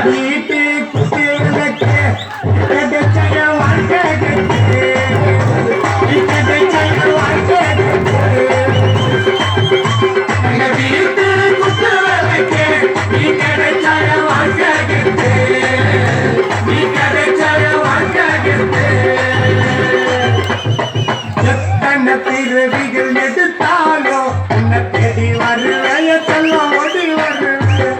வீட்டு குட்டிகளுக்கு கிடைச்ச வாழ்க்கை பிறவிகள் எடுத்தாலோ உன்னை தேடி வருவேய செல்லம் ஓடி வருவேன்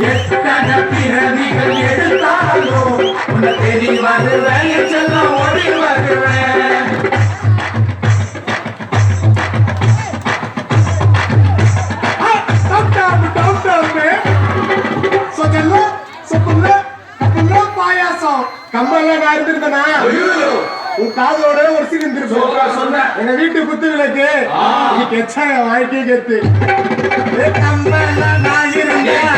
எத்தனை பிறவிகள் எடுத்தாலோ உன்னை தேடி வருவேய செல்லம் ஓடி வருவேன் பாயாசம் கம்பல்ல நான் இருந்திருந்தேனா உன் காதோட ஒரு சீன் திருப்பி எங்க வீட்டு குத்து விளக்கு வாழ்க்கை கெத்து கம்பல்ல நான் இருந்தேன்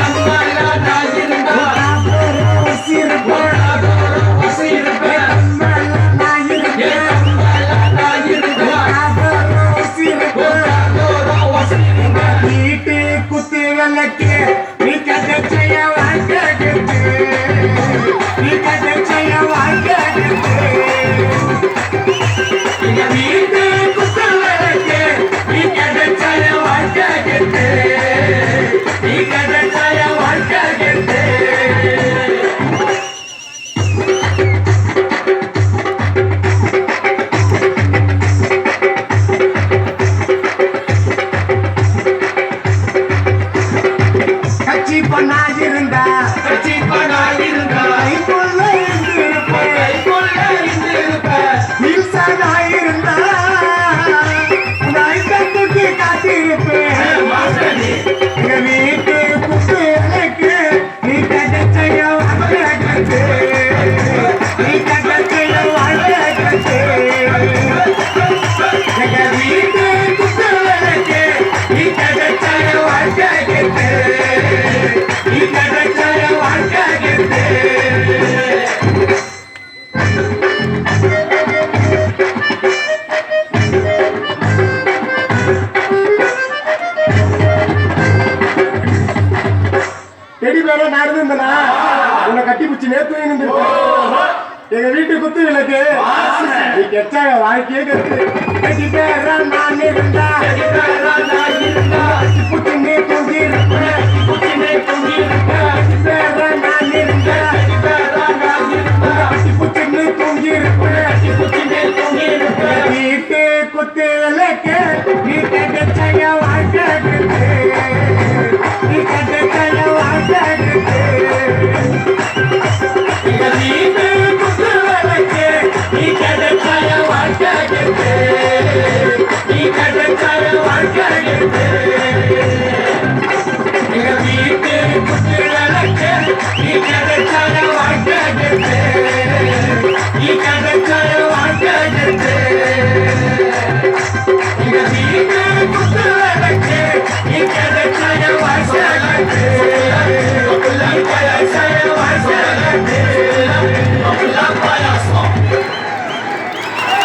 வீட்டு குத்து விளக்கு நீ கதை செய்ய வாழ்க்கை கெத்து நீ கதை செய்ய வாழ்க்கை கெத்து வீட்டு குத்து விளக்கு நீ கதை செய்ய வாழ்க்கை கெத்து நீ கதை செய்ய வாழ்க்கை கெத்து பண்ணாயிருந்தா இருந்தா தூக்கி காத்திருப்பேன் வீட்டு குத்து எனக்கு நீ கதை செய்ய வாழ்க்கை நீ கதை செய்ய வாழ்க்கை வீட்டு குத்து எனக்கு நீ கதை செய்ய வாழ்க்கை நீ கதை செய்ய வாழ்க்கை உன்னை கட்டி பிடிச்சி நேத்து எங்க வீட்டு குத்து விளக்கு நீ கெட்ட வாழ்க்கையே கெட்டு நான் இருந்தா